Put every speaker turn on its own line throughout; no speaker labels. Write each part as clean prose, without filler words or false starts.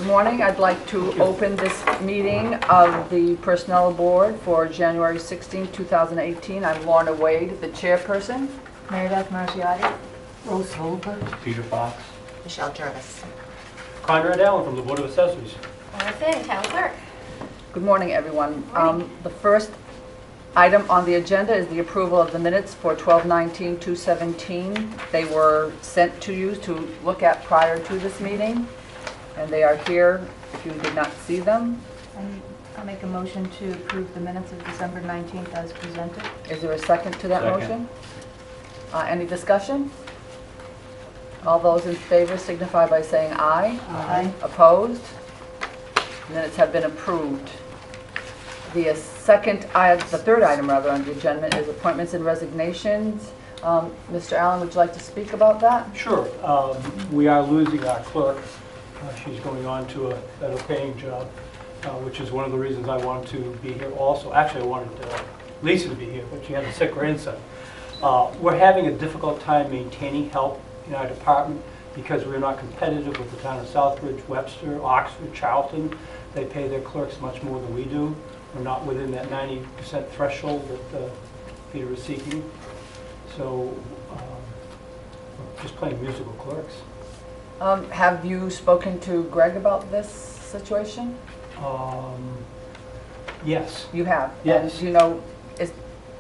Good morning. I'd like to open this meeting of the Personnel Board for January 16, 2018. I'm Lorna Wade, the chairperson.
Mary Beth Marciotti.
Rose Holbert.
Peter Fox.
Michelle Jervis.
Conrad Allen from the Board of Assessors.
Laura Finn, Town Clerk.
Good morning, everyone. The first item on the agenda is the approval of the minutes for 12/19/2017. They were sent to you to look at prior to this meeting, and they are here if you did not see them.
I'll make a motion to approve the minutes of December 19th as presented.
Is there a second to that
Second.
motion? Any discussion? All those in favor signify by saying aye.
Aye.
Opposed? Minutes have been approved. The third item rather on the agenda is appointments and resignations. Mr. Allen, would you like to speak about that?
Sure. We are losing our clerk. She's going on to a better paying job, which is one of the reasons I wanted to be here also. Actually, I wanted Lisa to be here, but she has a sick grandson. We're having a difficult time maintaining help in our department because we're not competitive with the town of Southbridge, Webster, Oxford, Charlton. They pay their clerks much more than we do. We're not within that 90% threshold that Peter is seeking. So we're just playing musical clerks.
Have you spoken to Greg about this situation?
Yes.
You have?
Yes.
And do you know,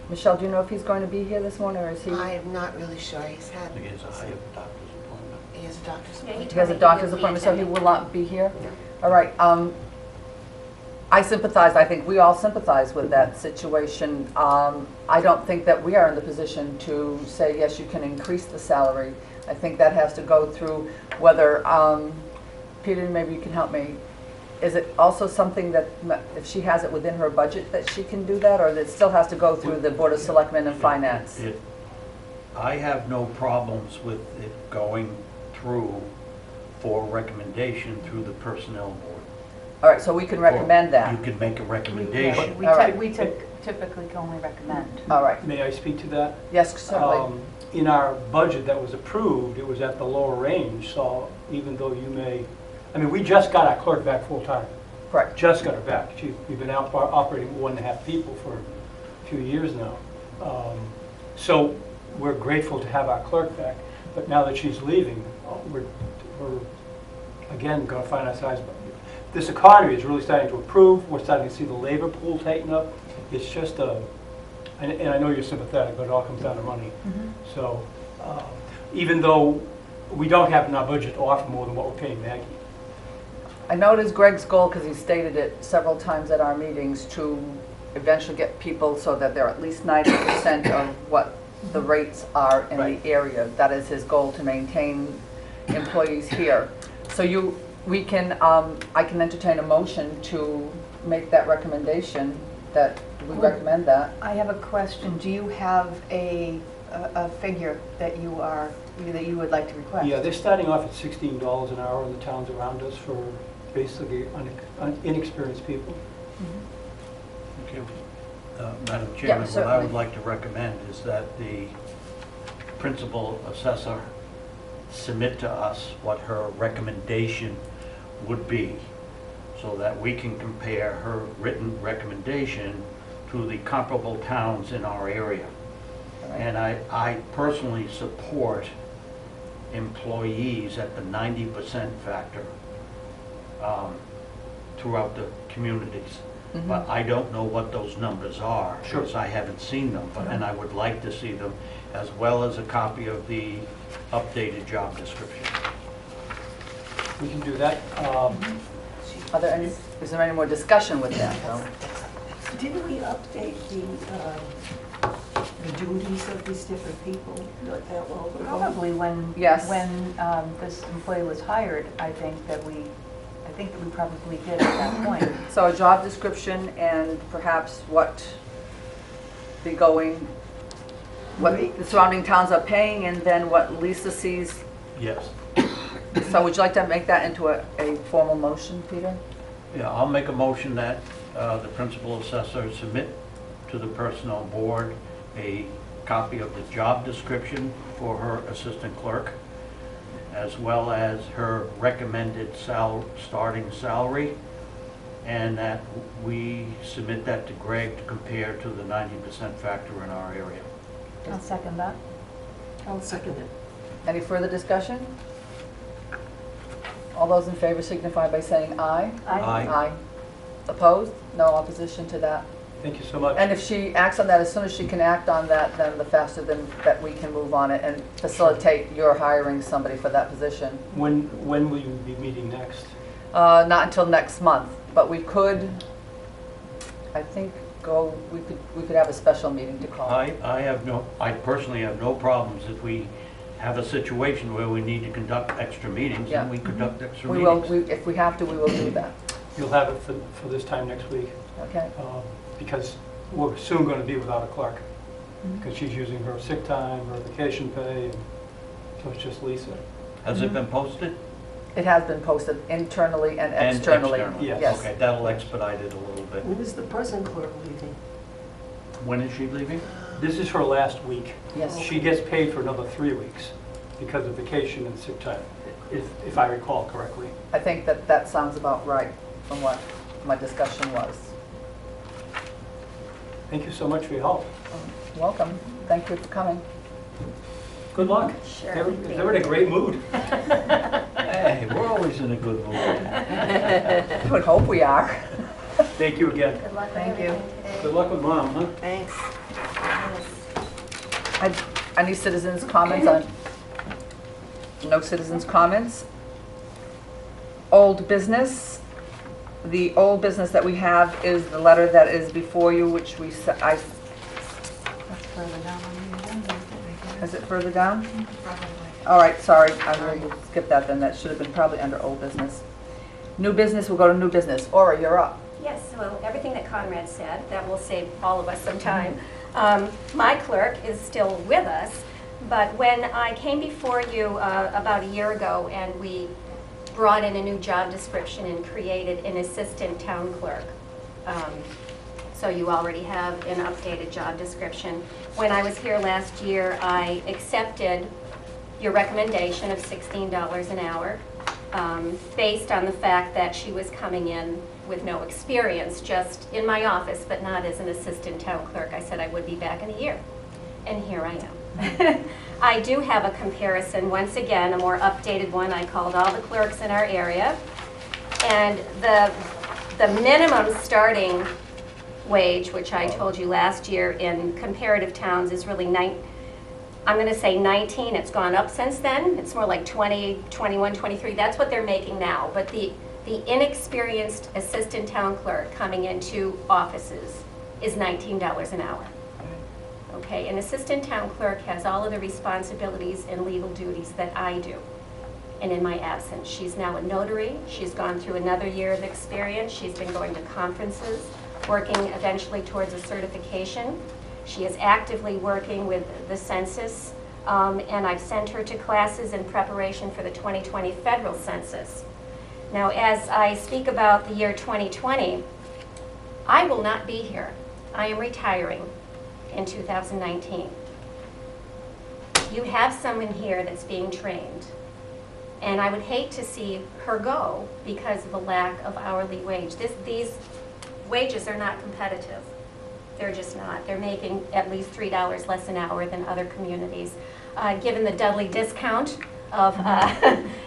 Michelle, do you know if he's going to be here this morning, or is he?
I'm not really sure. He's
I
had,
think it's a higher doctor's appointment.
he has a doctor's appointment.
He has a doctor's appointment, so he will not be here? All right. I sympathize. I think we all sympathize with that situation. I don't think that we are in the position to say, yes, you can increase the salary. I think that has to go through whether, Peter, maybe you can help me. Is it also something that if she has it within her budget that she can do that, or that it still has to go through the Board of Selectmen and Finance?
I have no problems with it going through for recommendation through the Personnel Board.
All right, so we can recommend that.
You can make a recommendation.
All right.
We typically can only recommend.
All right.
May I speak to that?
Yes, certainly.
In our budget that was approved, it was at the lower range, so even though you may, I mean, we just got our clerk back full-time.
Correct.
Just got her back. We've been operating 1.5 people for a few years now. So we're grateful to have our clerk back, but now that she's leaving, we're again going to find ourselves. This economy is really starting to improve. We're starting to see the labor pool tighten up. It's just and I know you're sympathetic, but it all comes down to money.
Mm-hmm.
So even though we don't have in our budget to offer more than what we're paying Maggie.
I know it is Greg's goal, because he stated it several times at our meetings, to eventually get people so that they're at least 90% of what the rates are in
Right.
the area. That is his goal, to maintain employees here. So we can, I can entertain a motion to make that recommendation, that we recommend that.
I have a question. Do you have a figure that you would like to request?
Yeah, they're starting off at $16 an hour in the towns around us for basically inexperienced people.
Okay. Madam
Yeah,
Chairman, what I
certainly.
would like to recommend is that the principal assessor submit to us what her recommendation would be, so that we can compare her written recommendation to the comparable towns in our area. And I personally support employees at the 90% factor throughout the communities.
Mm-hmm.
But I don't know what those numbers are,
Sure.
because I haven't seen them, and I would like to see them, as well as a copy of the updated job description.
We can do that.
Is there any more discussion with that, though?
Didn't we update the duties of these different people not that long ago?
Probably when
Yes.
this employee was hired, I think that we probably did at that point.
So a job description and perhaps what the surrounding towns are paying, and then what Lisa sees.
Yes.
So would you like to make that into a formal motion, Peter?
Yeah, I'll make a motion that the principal assessor submit to the Personnel Board a copy of the job description for her assistant clerk, as well as her recommended starting salary, and that we submit that to Greg to compare to the 90% factor in our area.
I'll second that.
I'll second it.
Any further discussion? All those in favor signify by saying aye.
Aye.
Opposed? No opposition to that?
Thank you so much.
And if she acts on that, as soon as she can act on that, then the faster then that we can move on it and facilitate your hiring somebody for that position.
When will you be meeting next?
Not until next month, but we could, I think, we could have a special meeting to call.
I personally have no problems if we have a situation where we need to conduct extra meetings,
Yeah.
and we conduct extra
We will,
meetings.
if we have to, we will do that.
You'll have it for this time next week,
Okay?
because we're soon going to be without a clerk, because she's using her sick time, her vacation pay, and so it's just Lisa.
Has it been posted?
It has been posted internally and
And
externally.
Yes.
Yes.
Okay, that'll expedite it a little bit.
When is the present clerk leaving?
When is she leaving?
This is her last week.
Yes.
She gets paid for another 3 weeks because of vacation and sick time, if I recall correctly.
I think that sounds about right from what my discussion was.
Thank you so much for your help.
Welcome. Thank you for coming.
Good luck.
Sure.
They're in a great mood.
Hey, we're always in a good mood.
I would hope we are.
Thank you again.
Good luck with
Thank you.
everything today.
Good luck with Mom, huh?
Thanks.
Any citizens' comments on? No citizens' comments? Old business. The old business that we have is the letter that is before you, which
That's further down on the agenda.
is it further down?
Probably.
All right, sorry, I will skip that then. That should have been probably under old business. New business, we'll go to new business. Ora, you're up.
Yes, well, everything that Conrad said, that will save all of us some time. My clerk is still with us, but when I came before you about a year ago and we brought in a new job description and created an assistant town clerk, so you already have an updated job description. When I was here last year, I accepted your recommendation of $16 an hour based on the fact that she was coming in with no experience, just in my office, but not as an assistant town clerk. I said I would be back in a year, and here I am. I do have a comparison, once again, a more updated one. I called all the clerks in our area, and the minimum starting wage, which I told you last year in comparative towns, is really I'm going to say 19. It's gone up since then. It's more like 20, 21, 23. That's what they're making now. But the inexperienced assistant town clerk coming into offices is $19 an hour. Okay, an assistant town clerk has all of the responsibilities and legal duties that I do. And in my absence, she's now a notary. She's gone through another year of experience. She's been going to conferences, working eventually towards a certification. She is actively working with the census, and I've sent her to classes in preparation for the 2020 federal census. Now, as I speak about the year 2020, I will not be here. I am retiring in 2019. You have someone here that's being trained, and I would hate to see her go because of a lack of hourly wage. These wages are not competitive. They're just not. They're making at least $3 less an hour than other communities. Given the Dudley discount of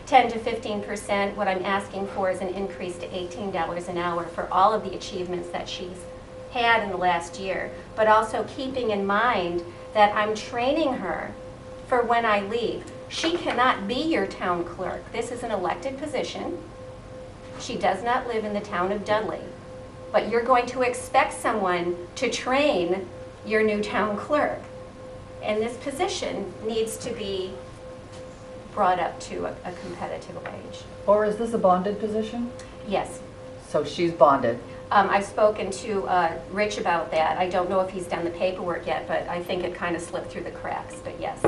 10 to 15%, what I'm asking for is an increase to $18 an hour for all of the achievements that she's had in the last year, but also keeping in mind that I'm training her for when I leave. She cannot be your town clerk. This is an elected position. She does not live in the town of Dudley, but you're going to expect someone to train your new town clerk. And this position needs to be brought up to a competitive wage.
Or is this a bonded position?
Yes.
So she's bonded.
I've spoken to Rich about that. I don't know if he's done the paperwork yet, but I think it kind of slipped through the cracks, but yes.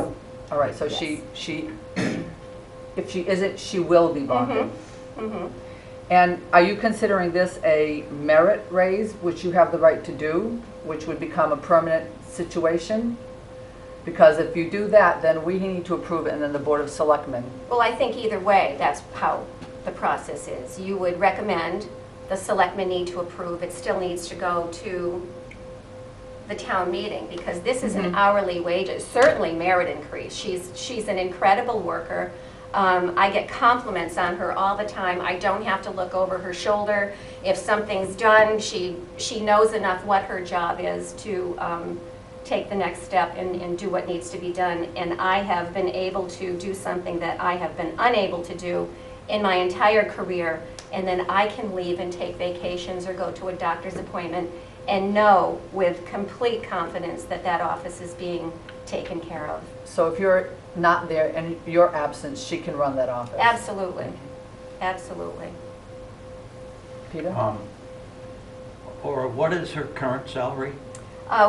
All right, so
Yes.
she, if she isn't, she will be bonded.
Mm-hmm.
And are you considering this a merit raise, which you have the right to do, which would become a permanent situation? Because if you do that, then we need to approve it, and then the Board of Selectmen.
Well, I think either way, that's how the process is. You would recommend, the selectmen need to approve, it still needs to go to the town meeting, because this is an hourly wages, certainly merit increase. She's an incredible worker. I get compliments on her all the time. I don't have to look over her shoulder. If something's done, she knows enough what her job is to take the next step and do what needs to be done. And I have been able to do something that I have been unable to do in my entire career. And then I can leave and take vacations or go to a doctor's appointment and know with complete confidence that that office is being taken care of.
So if you're not there and your absence, she can run that office?
Absolutely, absolutely.
Peter?
Or what is her current salary?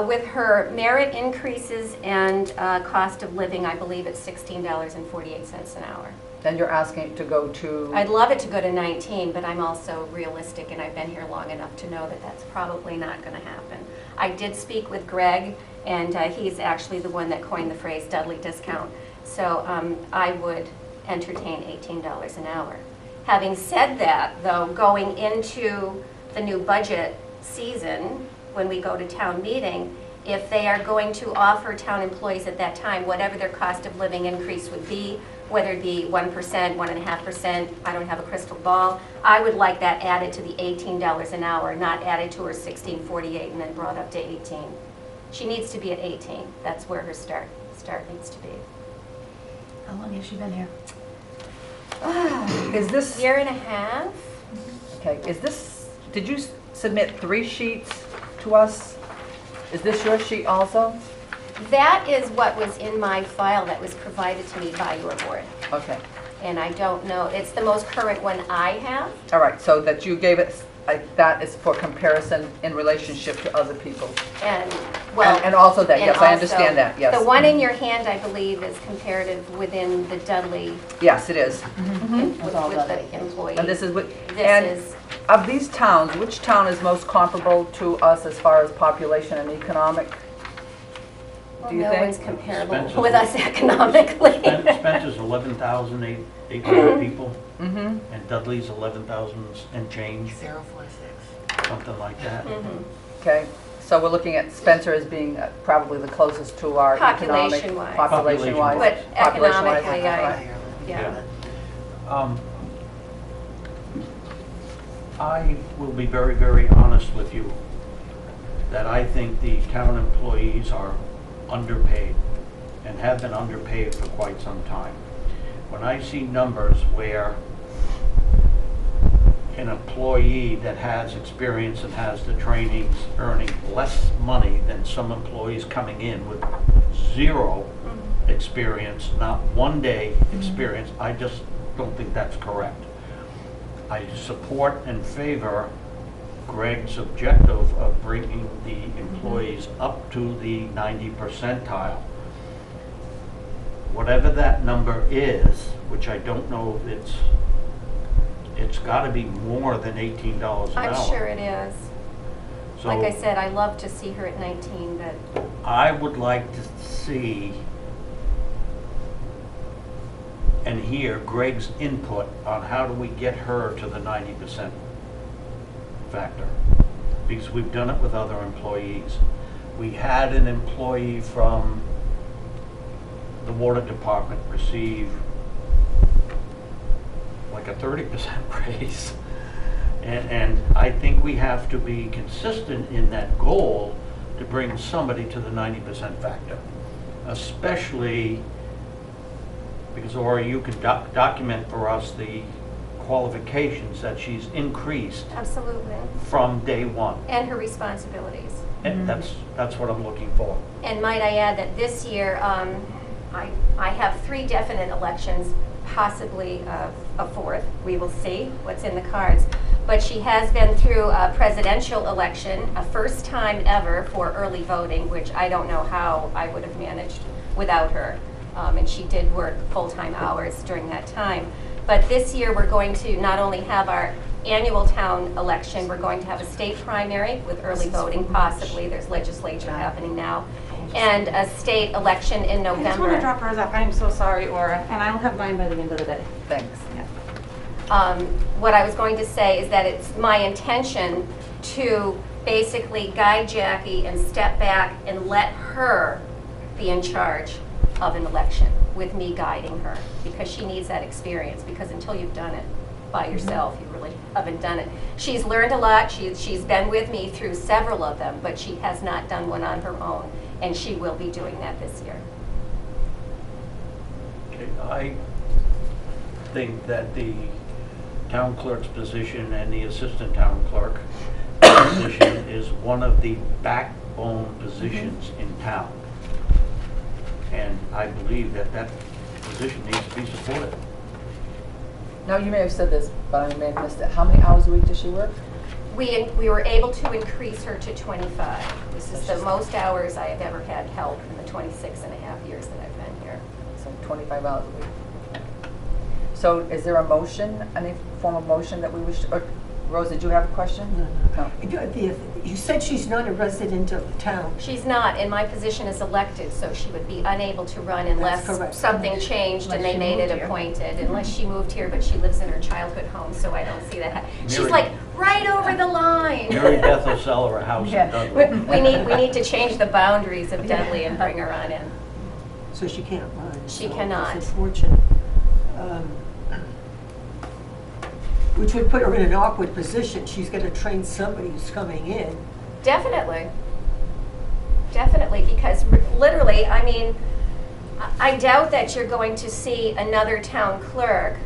With her merit increases and cost of living, I believe it's $16.48 an hour.
Then you're asking it to go to?
I'd love it to go to 19, but I'm also realistic, and I've been here long enough to know that that's probably not going to happen. I did speak with Greg, and he's actually the one that coined the phrase Dudley discount. So I would entertain $18 an hour. Having said that, though, going into the new budget season, when we go to town meeting, if they are going to offer town employees at that time whatever their cost of living increase would be, whether it be 1%, 1.5%, I don't have a crystal ball, I would like that added to the $18 an hour, not added to her $16.48 and then brought up to 18. She needs to be at 18. That's where her start needs to be.
How long has she been here?
Is this,
Year and a half?
okay, is this, did you submit 3 sheets to us? Is this your sheet also?
That is what was in my file that was provided to me by your board.
Okay,
And I don't know, it's the most current one I have.
all right, so that you gave it, that is for comparison in relationship to other people.
And, well.
And also that, yes, I
and
understand
also,
that, yes.
The one in your hand, I believe, is comparative within the Dudley
Yes, it is.
with
all
the
Dudley.
employee.
And this is what,
This
and
is,
of these towns, which town is most comparable to us as far as population and economic?
well,
Do you
no
think?
one's comparable
Spencer's-
with us economically.
Spencer's 11,800 people,
Mm-hmm.
and Dudley's 11,000 and change,
046.
something like that.
Mhm.
Okay, so we're looking at Spencer as being probably the closest to our economic.
Population-wise.
Population-wise.
But
Population-wise,
economically,
right.
Yeah.
I will be very, very honest with you, that I think the town employees are underpaid and have been underpaid for quite some time. When I see numbers where an employee that has experience and has the trainings earning less money than some employees coming in with 0 experience, not 1 day experience, I just don't think that's correct. I support and favor Greg's objective of bringing the employees up to the 90 percentile. Whatever that number is, which I don't know if it's got to be more than $18 an hour.
I'm sure it is.
So
Like I said, I love to see her at 19, but
I would like to see and hear Greg's input on how do we get her to the 90% factor. Because we've done it with other employees. We had an employee from the water department receive like a 30% raise. And I think we have to be consistent in that goal to bring somebody to the 90% factor. Especially because, or you can document for us the qualifications that she's increased
absolutely.
from day one.
And her responsibilities.
And that's what I'm looking for.
And might I add that this year, I have 3 definite elections, possibly a 4th. We will see what's in the cards. But she has been through a presidential election, a first time ever for early voting, which I don't know how I would have managed without her. And she did work full-time hours during that time. But this year, we're going to not only have our annual town election, we're going to have a state primary with early voting, possibly. There's legislature happening now. and a state election in
I just want to
November.
drop hers off. I am so sorry, Aura, and I will have mine by the end of the day.
Thanks.
What I was going to say is that it's my intention to basically guide Jackie and step back and let her be in charge of an election with me guiding her, because she needs that experience, because until you've done it by yourself, you really haven't done it. She's learned a lot. She's been with me through several of them, but she has not done one on her own, and she will be doing that this year.
Okay, I think that the town clerk's position and the assistant town clerk position is one of the backbone positions in town. And I believe that that position needs to be supported.
Now, you may have said this, but I may have missed it. How many hours a week does she work?
We were able to increase her to 25. This is the most hours I have ever had help in the 26 and a half years that I've been here.
So 25 hours a week. So is there a motion, any form of motion that we wish, or Rose, did you have a question? No.
You said she's not a resident of the town.
She's not, and my position is elected, so she would be unable to run unless
correct.
something changed and they made it appointed, unless she moved here, but she lives in her childhood home, so I don't see that. She's
Mary-
like right over the line.
Mary Beth will sell her a house in Dudley.
We need to change the boundaries of Dudley and bring her on in.
So she can't run.
She
so
cannot.
It's unfortunate. Which would put her in an awkward position. She's going to train somebody who's coming in.
Definitely. Definitely, because literally, I mean, I doubt that you're going to see another town clerk.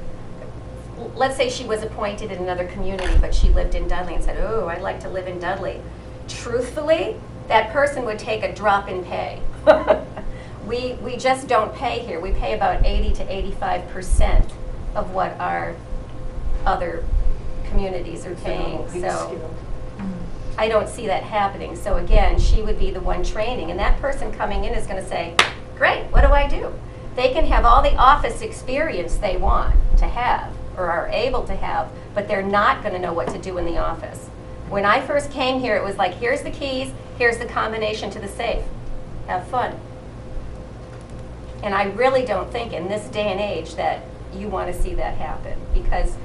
Let's say she was appointed in another community, but she lived in Dudley and said, oh, I'd like to live in Dudley. Truthfully, that person would take a drop in pay. We just don't pay here. We pay about 80 to 85% of what our other communities are paying. So I don't see that happening. So again, she would be the one training, and that person coming in is going to say, great, what do I do? They can have all the office experience they want to have or are able to have, but they're not going to know what to do in the office. When I first came here, it was like, here's the keys, here's the combination to the safe. Have fun. And I really don't think in this day and age that you want to see that happen, because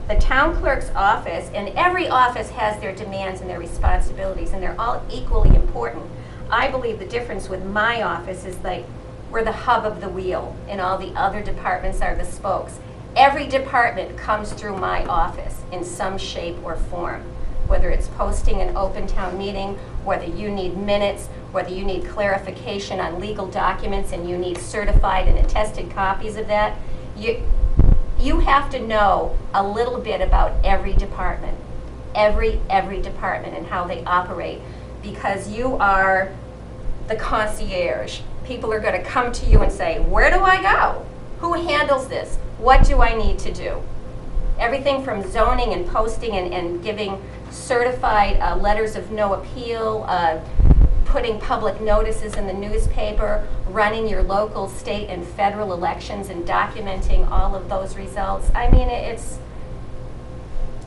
the town clerk's office, and every office has their demands and their responsibilities, and they're all equally important. I believe the difference with my office is like we're the hub of the wheel, and all the other departments are the spokes. Every department comes through my office in some shape or form, whether it's posting an open town meeting, whether you need minutes, whether you need clarification on legal documents and you need certified and attested copies of that. You have to know a little bit about every department, every department and how they operate, because you are the concierge. People are going to come to you and say, where do I go? Who handles this? What do I need to do? Everything from zoning and posting and giving certified letters of no appeal, putting public notices in the newspaper, running your local, state, and federal elections and documenting all of those results. I mean,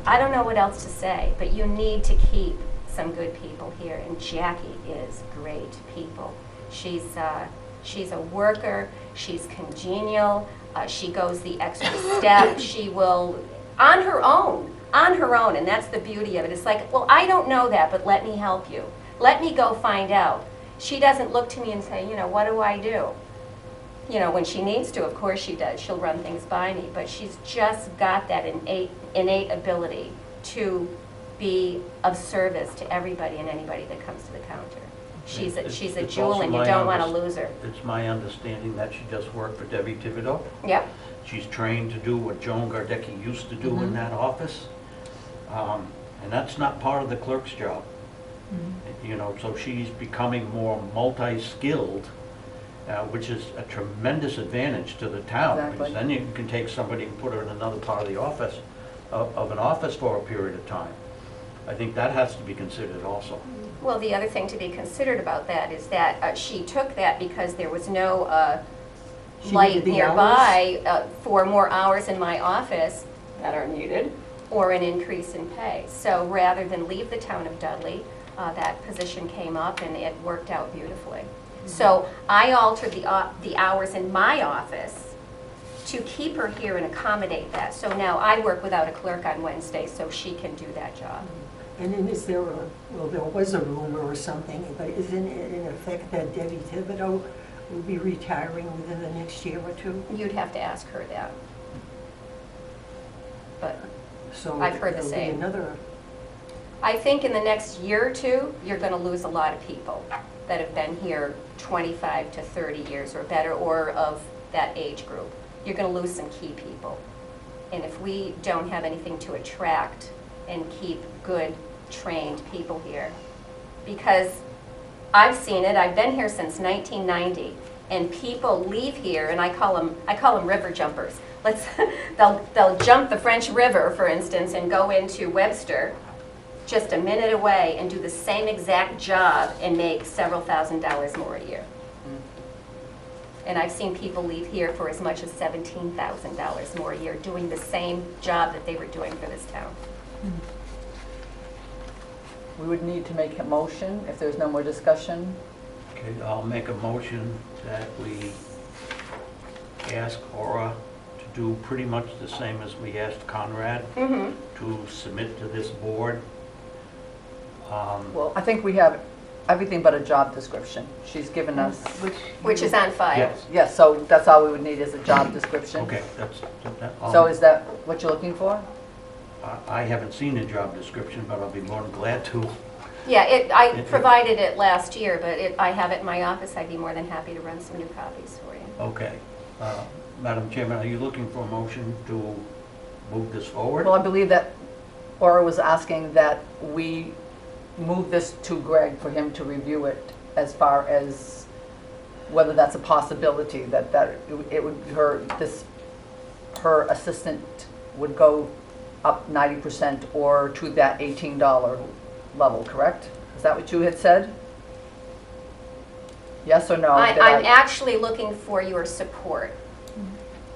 I don't know what else to say, but you need to keep some good people here, and Jackie is great people. She's a worker, she's congenial, she goes the extra step, she will, on her own, and that's the beauty of it. It's like, well, I don't know that, but let me help you. Let me go find out. She doesn't look to me and say, what do I do? When she needs to, of course she does. She'll run things by me, but she's just got that innate ability to be of service to everybody and anybody that comes to the counter. She's a
It's
jewel,
also
and you
my
don't want to lose her.
It's my understanding that she does work for Debbie Thibodeau.
Yep.
She's trained to do what Joan Gardecki used to do in that office. And that's not part of the clerk's job. So she's becoming more multi-skilled, which is a tremendous advantage to the town.
Exactly.
Because then you can take somebody and put her in another part of the office, of an office for a period of time. I think that has to be considered also.
Well, the other thing to be considered about that is that she took that because there was no
She
light
needed the
nearby for more hours in my office that are needed, or an increase in pay. So rather than leave the town of Dudley, that position came up, and it worked out beautifully. So I altered the hours in my office to keep her here and accommodate that. So now I work without a clerk on Wednesdays, so she can do that job.
And then is there there was a rumor or something, but isn't it in effect that Debbie Thibodeau will be retiring within the next year or two?
You'd have to ask her that. But
So
I've heard the
there'll be
same.
another,
I think in the next year or two, you're going to lose a lot of people that have been here 25 to 30 years or better, or of that age group. You're going to lose some key people. And if we don't have anything to attract and keep good, trained people here, because I've seen it, I've been here since 1990, and people leave here, and I call them river jumpers. They'll jump the French River, for instance, and go into Webster, just a minute away, and do the same exact job and make several $1,000s more a year. And I've seen people leave here for as much as $17,000 more a year doing the same job that they were doing for this town.
We would need to make a motion if there's no more discussion.
Okay, I'll make a motion that we ask Aura to do pretty much the same as we asked Conrad to submit to this board.
Well, I think we have everything but a job description. She's given us,
Which is on file.
Yes,
yes, so that's all we would need is a job description.
okay, that's,
So is that what you're looking for?
I haven't seen the job description, but I'll be more than glad to.
Yeah, I provided it last year, but I have it in my office. I'd be more than happy to run some new copies for you.
Okay. Madam Chairman, are you looking for a motion to move this forward?
Well, I believe that Aura was asking that we move this to Greg for him to review it as far as whether that's a possibility, that it would, her assistant would go up 90% or to that $18 level, correct? Is that what you had said? Yes or no?
I'm actually looking for your support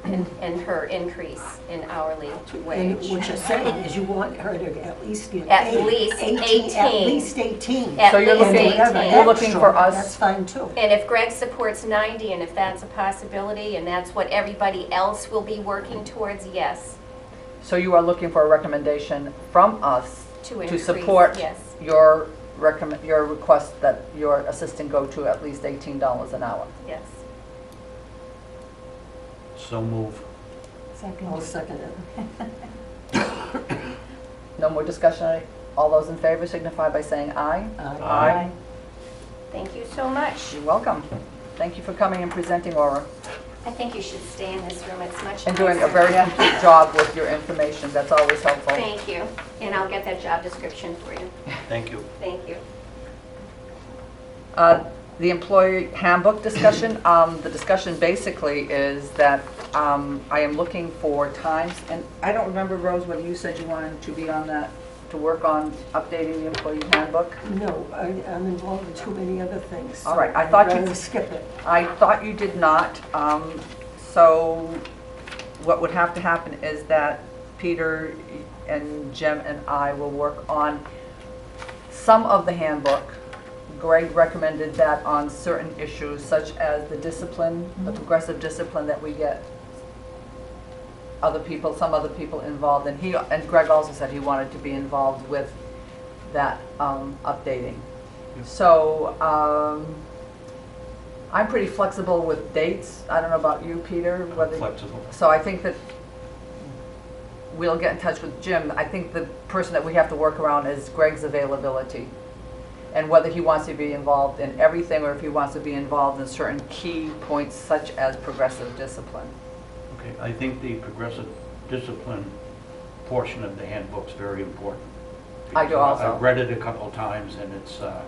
in her increase in hourly
and
wage.
what you're saying is you want her to at least get
At
paid
least 18.
At least 18.
At
So you're
least
looking-
18.
You're looking for us-
That's fine too.
And if Greg supports 90, and if that's a possibility, and that's what everybody else will be working towards, yes,
So you are looking for a recommendation from us
to
to
increase,
support
yes.
your request that your assistant go to at least $18 an hour.
Yes.
So move.
I'll second it.
No more discussion? All those in favor signify by saying aye.
Aye.
Thank you so much.
You're welcome. Thank you for coming and presenting, Aura,
I think you should stay in this room. It's much
and doing a
nicer.
very complete job with your information. That's always helpful.
Thank you. And I'll get that job description for you.
Thank you.
Thank you.
The employee handbook discussion, the discussion basically is that I am looking for times, and I don't remember, Rose, whether you said you wanted to be on that, to work on updating the employee handbook?
No, I'm involved in too many other things.
All right, I
so
thought
I'd
you-
rather skip it.
I thought you did not. So what would have to happen is that Peter and Jim and I will work on some of the handbook. Greg recommended that on certain issues such as the discipline, the progressive discipline that we get some other people involved, and Greg also said he wanted to be involved with that updating. So I'm pretty flexible with dates. I don't know about you, Peter, whether.
Flexible.
So I think that we'll get in touch with Jim. I think the person that we have to work around is Greg's availability, and whether he wants to be involved in everything or if he wants to be involved in certain key points such as progressive discipline.
Okay, I think the progressive discipline portion of the handbook's very important.
I do also.
I've read it a couple of times, and it's a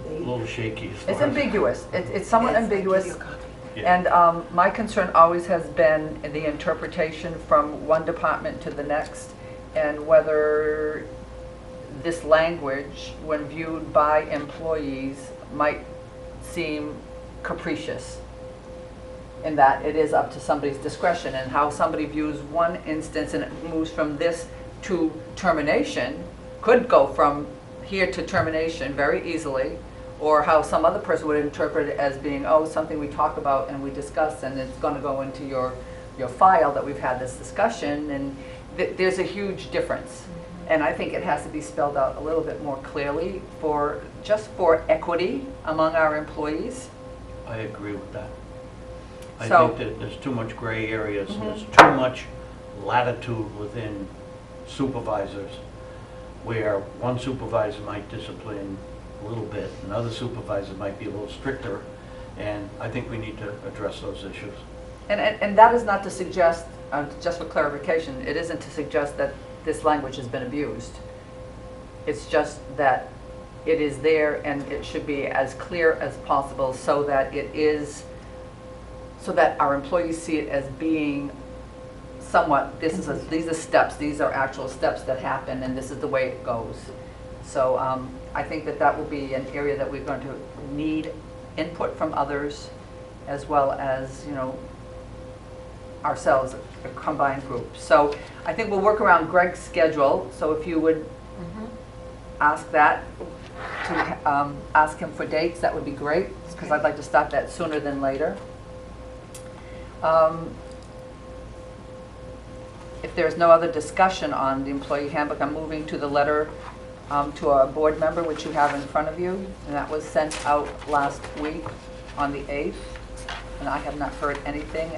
little shaky. as
It's
far as-
ambiguous. It's somewhat
Yes, I'll give
ambiguous.
you a copy.
Yeah.
And my concern always has been in the interpretation from one department to the next, and whether this language, when viewed by employees, might seem capricious, in that it is up to somebody's discretion, and how somebody views one instance and it moves from this to termination could go from hear to termination very easily, or how some other person would interpret it as being, oh, something we talk about and we discuss, and it's going to go into your file that we've had this discussion, and there's a huge difference. And I think it has to be spelled out a little bit more clearly just for equity among our employees.
I agree with that. I
So-
think that there's too much gray areas,
Mhm.
there's too much latitude within supervisors, where one supervisor might discipline a little bit, another supervisor might be a little stricter, and I think we need to address those issues.
And that is not to suggest, just for clarification, it isn't to suggest that this language has been abused. It's just that it is there, and it should be as clear as possible so that so that our employees see it as being somewhat, these are steps, these are actual steps that happen, and this is the way it goes. So I think that will be an area that we're going to need input from others, as well as, ourselves, a combined group. So I think we'll work around Greg's schedule, so if you would ask that, to ask him for dates, that would be great, because I'd like to start that sooner than later. If there's no other discussion on the employee handbook, I'm moving to the letter to a board member, which you have in front of you, and that was sent out last week on the 8th, and I have not heard anything,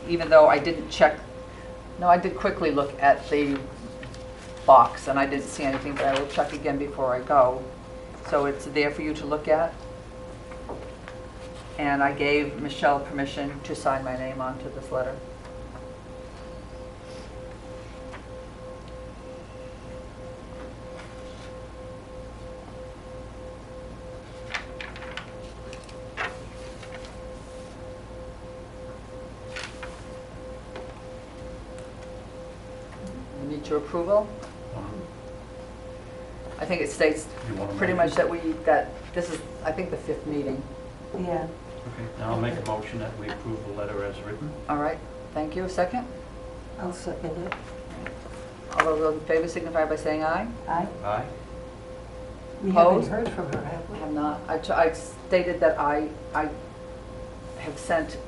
even though I didn't check. No, I did quickly look at the box, and I didn't see anything, but I will check again before I go. So it's there for you to look at. And I gave Michelle permission to sign my name onto this letter. You need your approval. I think it states
You want a
pretty
motion?
much that this is, I think, the 5th meeting.
Yeah.
Okay, now I'll make a motion that we approve the letter as written.
All right, thank you. Second?
I'll second it.
All those in favor signify by saying aye.
Aye.
Aye?
We haven't
Opposed?
heard from her, have
I
we?
have not. I stated that I have sent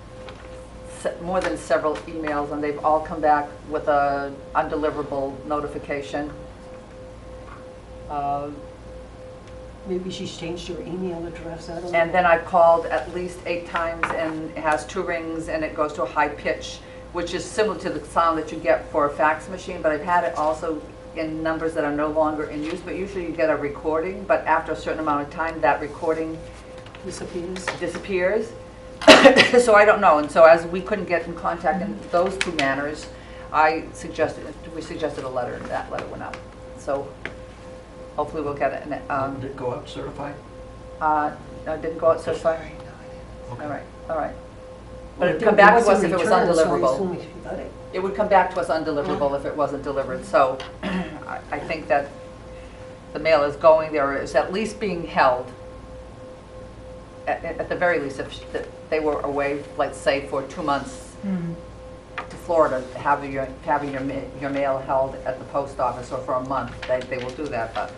more than several emails, and they've all come back with a undeliverable notification.
Maybe she's changed her email address, I don't know.
And then I've called at least 8 times, and it has 2 rings, and it goes to a high pitch, which is similar to the sound that you get for a fax machine, but I've had it also in numbers that are no longer in use, but usually you get a recording, but after a certain amount of time, that recording disappears. So I don't know, and so as we couldn't get in contact in those 2 manners, we suggested a letter, and that letter went out. So hopefully we'll get it.
Did it go out certified?
No, it didn't go out so far.
Okay.
All right.
Well,
But it'd come back to us if it was
wasn't returned, so I
undeliverable.
assume she got it.
It would come back to us undeliverable if it wasn't delivered. So I think that the mail is going there, is at least being held. At the very least, if they were away, let's say, for 2 months to Florida, having your mail held at the post office, or for a month, they will do that. But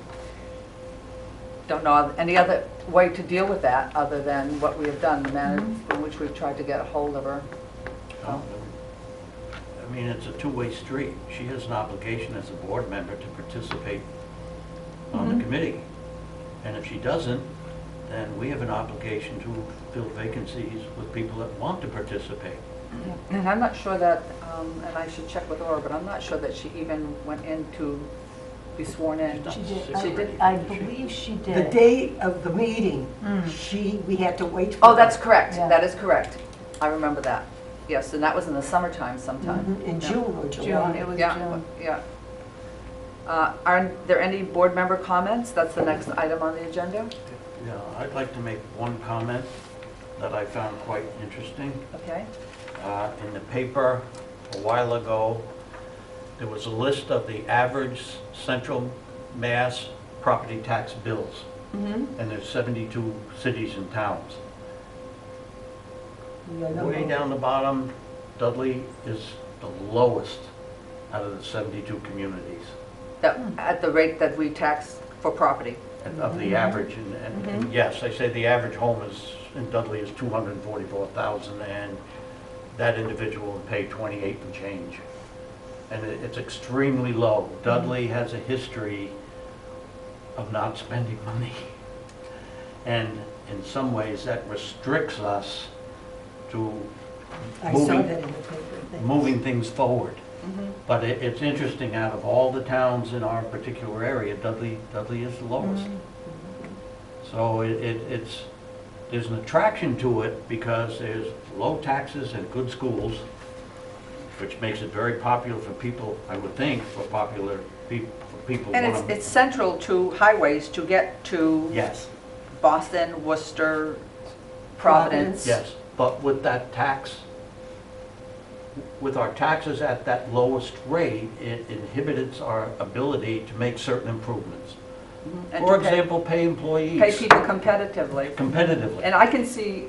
don't know any other way to deal with that other than what we have done, the manner in which we've tried to get a hold of her.
Oh, I mean, it's a two-way street. She has an obligation as a board member to participate on the committee. And if she doesn't, then we have an obligation to fill vacancies with people that want to participate.
And I'm not sure that, and I should check with Laura, but I'm not sure that she even went in to be sworn in.
She's not
She did.
sick
She
already,
did.
I
is she?
believe she
The
did.
day of the meeting, we had to wait for
Oh,
her.
that's correct.
Yeah.
That is correct. I remember that. Yes, and that was in the summertime sometime.
In
Yeah.
June or July.
June, it was
Yeah,
June.
yeah. Are there any board member comments? That's the next item on the agenda.
Yeah, I'd like to make one comment that I found quite interesting.
Okay.
In the paper a while ago, there was a list of the average central Mass property tax bills,
Mm-hmm.
and there's 72 cities and towns.
Yeah, no,
Way
no.
down the bottom, Dudley is the lowest out of the 72 communities.
That, at the rate that we tax for property.
of the average, and yes, I say the average home in Dudley is 244,000, and that individual would pay 28 and change. And it's extremely low. Dudley has a history of not spending money. And in some ways, that restricts us to
I saw that in the paper. Thanks.
moving things forward. But it's interesting, out of all the towns in our particular area, Dudley is the lowest. So there's an attraction to it because there's low taxes and good schools, which makes it very popular for people, I would think, for people.
And it's central to highways to get to
Yes,
Boston, Worcester, Providence.
yes, but with that tax, with our taxes at that lowest rate, it inhibits our ability to make certain improvements.
And
For
to pay-
example, pay employees.
Pay people competitively.
Competitively.
And I can see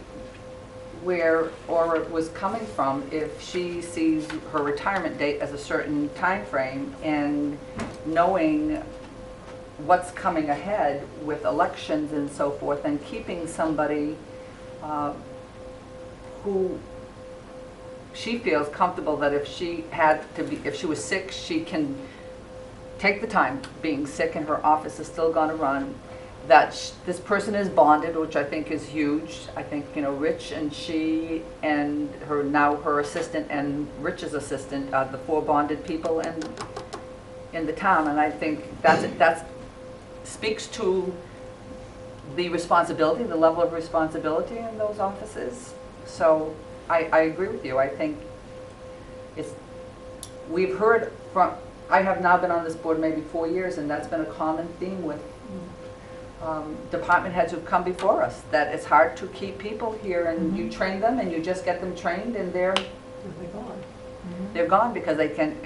where Aura was coming from if she sees her retirement date as a certain time frame, and knowing what's coming ahead with elections and so forth, and keeping somebody who she feels comfortable that if she was sick, she can take the time being sick and her office is still going to run, that this person is bonded, which I think is huge. I think, Rich and she and her assistant and Rich's assistant are the 4 bonded people in the town. And I think that speaks to the responsibility, the level of responsibility in those offices. So I agree with you. I think we've heard from, I have now been on this board maybe 4 years, and that's been a common theme with department heads who've come before us, that it's hard to keep people here, and you train them and you just get them trained and they're
gone.
they're gone because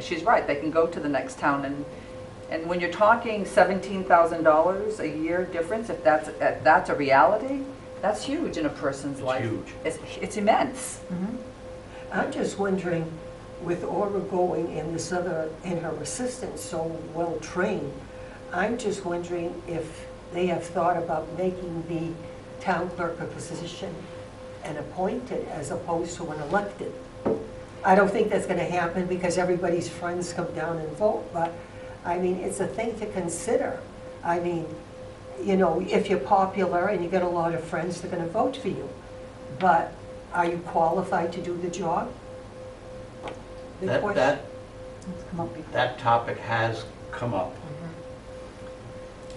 she's right, they can go to the next town. And when you're talking $17,000 a year difference, if that's a reality, that's huge in a person's life.
Huge.
It's immense.
I'm just wondering, with Aura going and her assistant so well trained, I'm just wondering if they have thought about making the town clerk a position and appointed as opposed to an elected. I don't think that's going to happen because everybody's friends come down and vote, but I mean, it's a thing to consider. I mean, if you're popular and you get a lot of friends, they're going to vote for you. But are you qualified to do the job?
That topic has come up.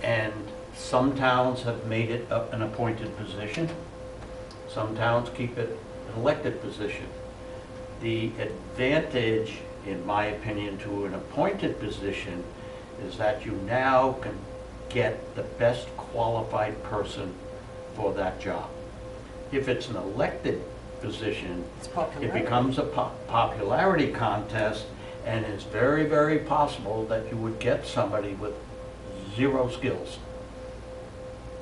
And some towns have made it an appointed position. Some towns keep it an elected position. The advantage, in my opinion, to an appointed position is that you now can get the best qualified person for that job. If it's an elected position, it becomes a popularity contest, and it's very, very possible that you would get somebody with 0 skills.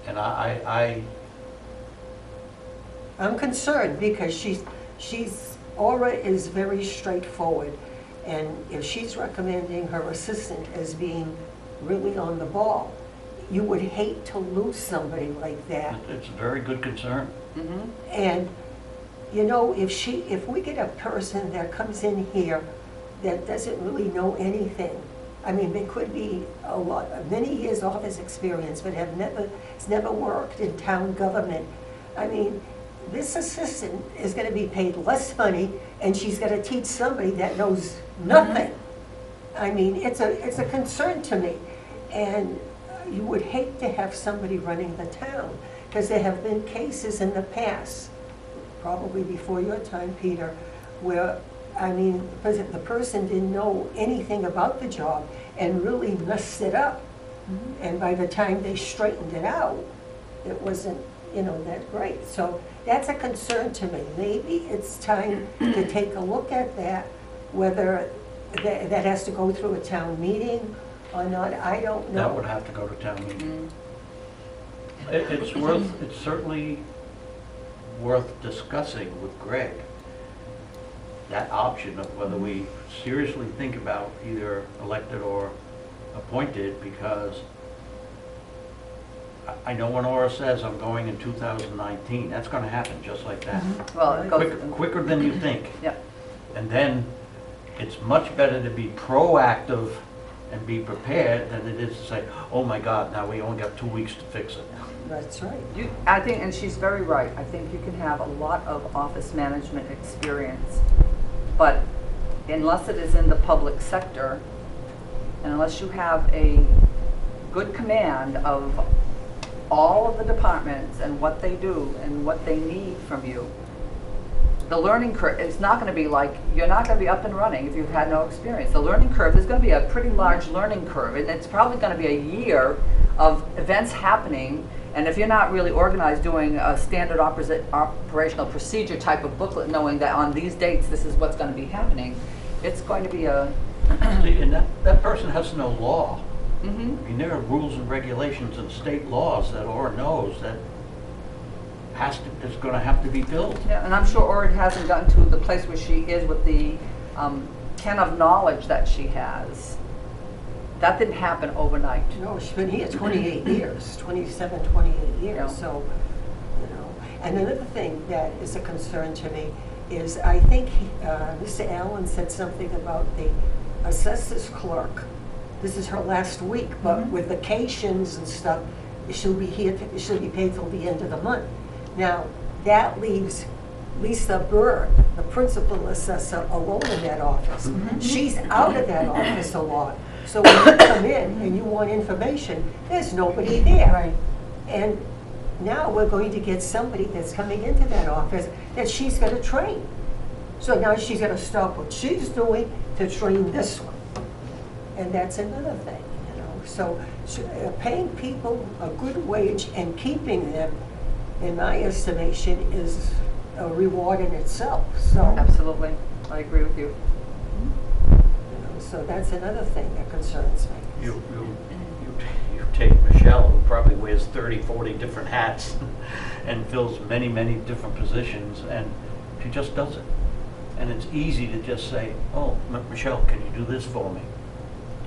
And
I'm concerned because Aura is very straightforward, and if she's recommending her assistant as being really on the ball, you would hate to lose somebody like that.
It's a very good concern.
And if we get a person that comes in here that doesn't really know anything, I mean, they could be many years office experience, but has never worked in town government. I mean, this assistant is going to be paid less money, and she's going to teach somebody that knows nothing. I mean, it's a concern to me, and you would hate to have somebody running the town, because there have been cases in the past, probably before your time, Peter, where, I mean, the person didn't know anything about the job and really messed it up. And by the time they straightened it out, it wasn't, that great. So that's a concern to me. Maybe it's time to take a look at that, whether that has to go through a town meeting or not, I don't know.
That would have to go to town meeting. It's certainly worth discussing with Greg, that option of whether we seriously think about either elected or appointed, because I know when Laura says I'm going in 2019, that's gonna happen just like that.
Well, it goes,
Quicker than you think.
Yep.
And then it's much better to be proactive and be prepared than it is to say, oh my God, now we only got 2 weeks to fix it.
That's right.
I think, and she's very right, I think you can have a lot of office management experience, but unless it is in the public sector, and unless you have a good command of all of the departments and what they do and what they need from you, the learning curve, it's not going to be like, you're not going to be up and running if you've had no experience. The learning curve, there's going to be a pretty large learning curve, and it's probably going to be a year of events happening, and if you're not really organized doing a standard operational procedure type of booklet, knowing that on these dates this is what's going to be happening, it's going to be a...
See, and that person has to know law.
Mhm.
I mean, there are rules and regulations and state laws that Laura knows that is gonna have to be filled.
Yeah, and I'm sure Ord hasn't gotten to the place where she is with the can of knowledge that she has. That didn't happen overnight.
No, she's been here 28 years, 27, 28 years,
Yeah.
so, you know. And another thing that is a concern to me is, I think Mr. Allen said something about the assessors clerk. This is her last week, but with vacations and stuff, she'll be here, she'll be paid till the end of the month. Now, that leaves Lisa Bird, the principal assessor, alone in that office. She's out of that office a lot. So when you come in and you want information, there's nobody there.
Right.
And now we're going to get somebody that's coming into that office that she's going to train. So now she's going to stop what she's doing to train this one. And that's another thing, you know. So paying people a good wage and keeping them, in my estimation, is a reward in itself. So,
Absolutely, I agree with you.
you know, so that's another thing that concerns me.
You take Michelle, who probably wears 30, 40 different hats and fills many, many different positions, and she just does it. And it's easy to just say, oh, Michelle, can you do this for me?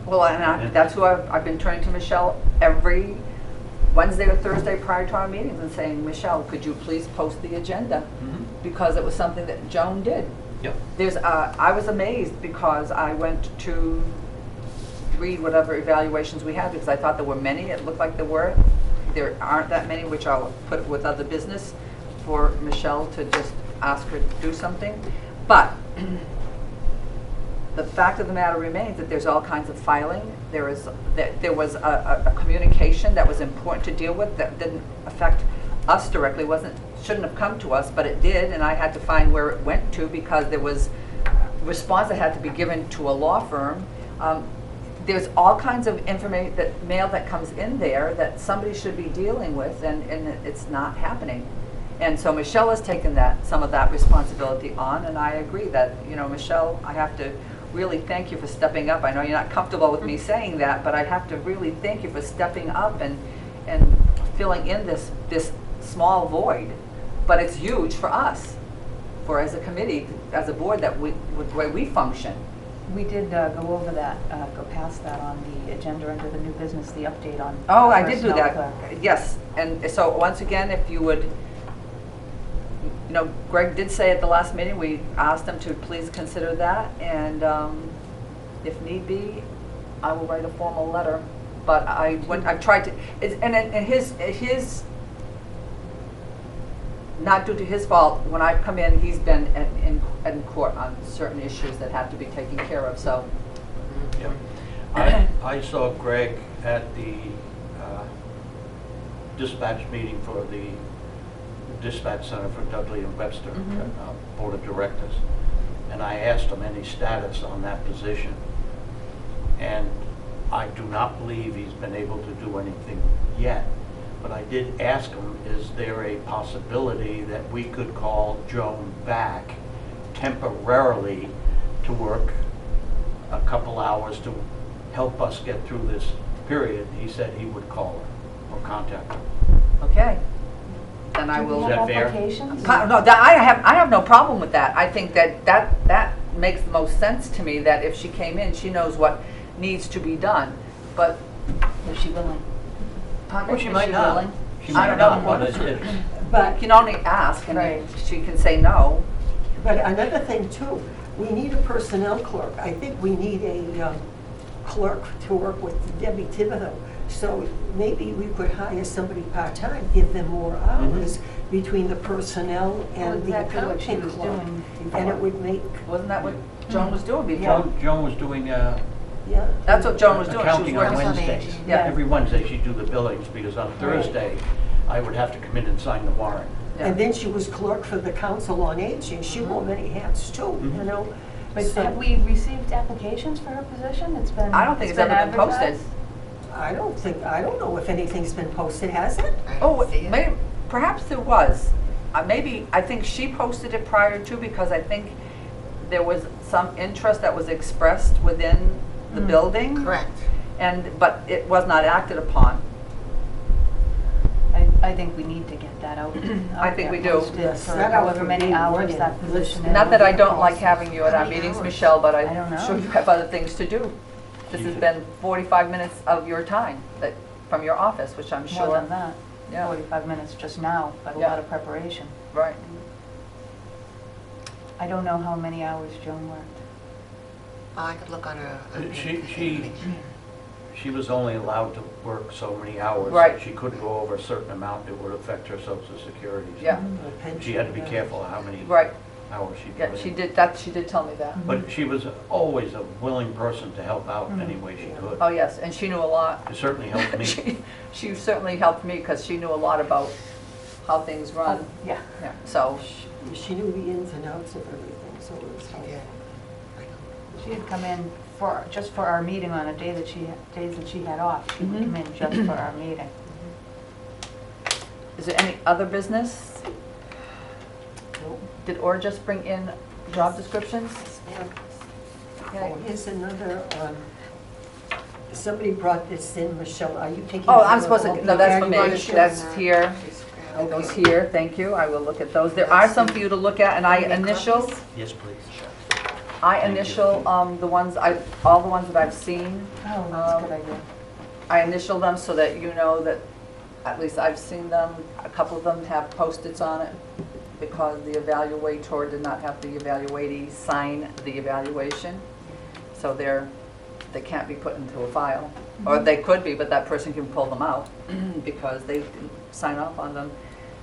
Well, and that's who I've been turning to Michelle every Wednesday or Thursday prior to our meetings and saying, Michelle, could you please post the agenda? Because it was something that Joan did.
Yep.
I was amazed because I went to read whatever evaluations we had because I thought there were many. It looked like there were. There aren't that many, which I'll put with other business for Michelle to just ask her to do something. But the fact of the matter remains that there's all kinds of filing. There was a communication that was important to deal with that didn't affect us directly. Shouldn't have come to us, but it did, and I had to find where it went to because there was response that had to be given to a law firm. There's all kinds of information, mail that comes in there that somebody should be dealing with, and it's not happening. And so Michelle has taken some of that responsibility on, and I agree that, you know, Michelle, I have to really thank you for stepping up. I know you're not comfortable with me saying that, but I have to really thank you for stepping up and filling in this small void. But it's huge for us, for as a committee, as a board, with the way we function.
We did go over that, go past that on the agenda under the new business, the update on.
Oh, I did do
personnel
that,
clerk.
yes. And so once again, if you would, you know, Greg did say at the last meeting, we asked him to please consider that, and if need be, I will write a formal letter. But I've tried to, and his, not due to his fault, when I've come in, he's been in court on certain issues that have to be taken care of, so.
Yeah. I saw Greg at the dispatch meeting for the dispatch center for Dudley and Webster, Board of Directors. And I asked him any status on that position. And I do not believe he's been able to do anything yet. But I did ask him, is there a possibility that we could call Joan back temporarily to work a couple hours to help us get through this period? He said he would call her or contact her.
Okay. Then I will.
Is that fair?
No, I have no problem with that. I think that makes the most sense to me, that if she came in, she knows what needs to be done. But
Is she willing?
Well, she
Is
might
she
not.
willing?
She
I
might
don't
not,
know.
but it's,
You
But,
can only ask, and
Right.
she can say no.
but another thing too, we need a personnel clerk. I think we need a clerk to work with Debbie Thibodeau. So maybe we could hire somebody part-time, give them more hours between the personnel and the
Exactly what she
accounting
was
clerk.
doing
And it
before.
would make,
Wasn't that what Joan was doing before?
Joan was doing
yeah.
That's what Joan was doing. She was
accounting on
working.
Wednesdays.
Yeah.
Every Wednesday she'd do the billings, because on Thursday, I would have to come in and sign the warrant.
And then she was clerk for the Council on Aging. She wore many hats too, you know?
But
So-
have we received applications for her position? It's been.
I don't think it's ever been posted.
advertised?
I don't know if anything's been posted, has it?
I
Oh,
didn't see it.
maybe, perhaps there was. Maybe, I think she posted it prior to, because I think there was some interest that was expressed within the building.
Correct.
But it was not acted upon.
I think we need to get that out.
I think we do.
Posted
Yes,
for
that out
however
would
many
be
hours
wonderful.
that position is.
Not that I don't like having you at our
How many
meetings,
hours?
Michelle, but
I don't
I'm
know.
sure you have other things to do. This has been 45 minutes of your time from your office, which I'm
More
sure.
than that.
Yeah.
45 minutes just now, but a
Yeah.
lot of preparation.
Right.
I don't know how many hours Joan worked.
Oh, I could look on her.
She was only allowed to work so many hours.
Right.
She couldn't go over a certain amount that would affect her social security. So
Yeah,
She had to be careful how many
right.
hours she
Yeah,
put
she
in.
did, that, she did tell me that.
But she was always a willing person to help out any way she could.
Oh, yes, and she knew a lot.
It certainly helped me.
She certainly helped me because she knew a lot about how things run.
Yeah.
Yeah, so,
She knew the ins and outs of everything, so it was
She
helpful.
did. I know.
She had come in just for our meeting on a day days that she had off. She would come in just for our meeting.
is there any other business? Did Or just bring in job descriptions? Okay.
Oh, here's another, somebody brought this in, Michelle, are you taking?
Oh,
care
I'm
of
supposed
all
to,
the
no, that's for me.
evaluations?
That's here.
She's
It goes
grabbing-
here, thank you. I will look at those. There are some for you to look at, and I
Can you make
initial,
copies?
Yes, please.
I
Thank you.
initial the ones, all the ones that I've seen.
Oh, that's a good idea.
I initial them so that you know that, at least I've seen them. A couple of them have Post-its on it because the evaluator did not have the evaluatee sign the evaluation. So they can't be put into a file. Or they could be, but that person can pull them out because they didn't sign off on them.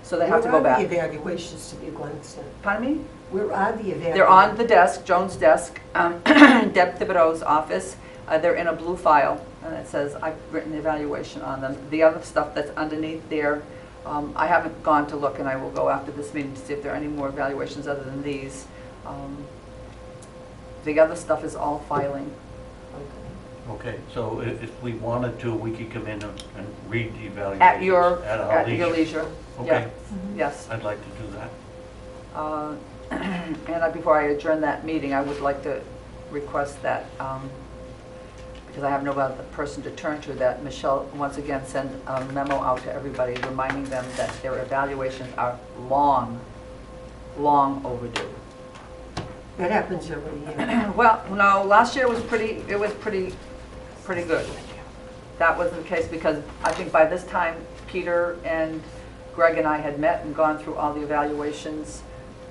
So they have to go
Where are
back.
the evaluations to be glanced at?
Pardon me?
Where are the evaluations?
They're on the desk, Joan's desk, Deb Thibodeau's office. They're in a blue file, and it says, I've written the evaluation on them. The other stuff that's underneath there, I haven't gone to look, and I will go after this meeting to see if there are any more evaluations other than these. The other stuff is all filing.
Okay, so if we wanted to, we could come in and read the evaluations.
At your
our
leisure.
Okay,
Yes.
I'd like to do that.
And before I adjourn that meeting, I would like to request that, because I have no other person to turn to, that Michelle once again send a memo out to everybody reminding them that their evaluations are long, long overdue.
That happens every year.
Well, no, last year was pretty good. That wasn't the case because I think by this time, Peter and Greg and I had met and gone through all the evaluations.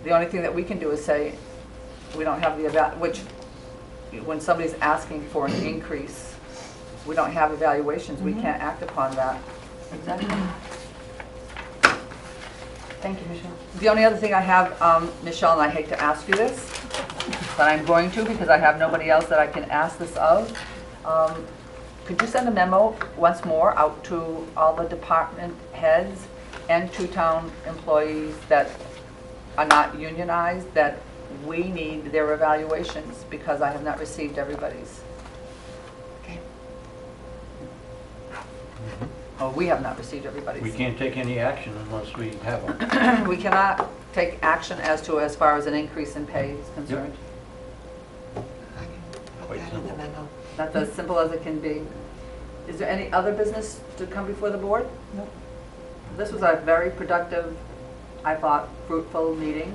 The only thing that we can do is say, we don't have the which, when somebody's asking for an increase, we don't have evaluations, we can't act upon that.
Exactly. Thank you, Michelle.
The only other thing I have, Michelle, and I hate to ask you this, but I'm going to because I have nobody else that I can ask this of. Could you send a memo once more out to all the department heads and to town employees that are not unionized, that we need their evaluations because I have not received everybody's.
Okay.
Oh, we have not received everybody's.
We can't take any action unless we have them.
We cannot take action as far as an increase in pay is concerned.
I can put
Quite
that in the
simple.
memo.
That's as simple as it can be. Is there any other business to come before the board?
Nope.
This was a very productive, I thought, fruitful meeting,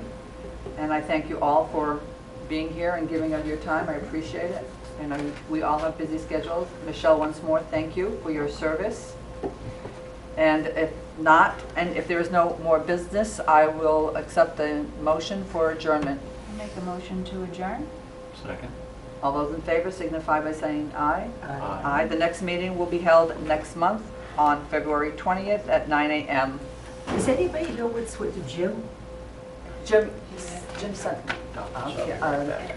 and I thank you all for being here and giving of your time. I appreciate it. And we all have busy schedules. Michelle, once more, thank you for your service. And if not, and if there is no more business, I will accept the motion for adjournment.
Make a motion to adjourn?
Second?
All those in favor signify by saying aye.
Aye.
Aye. The next meeting will be held next month on February 20th at 9 a.m.
Does anybody know what's with the gym?
Jim sent me.
No,
Okay,
sorry.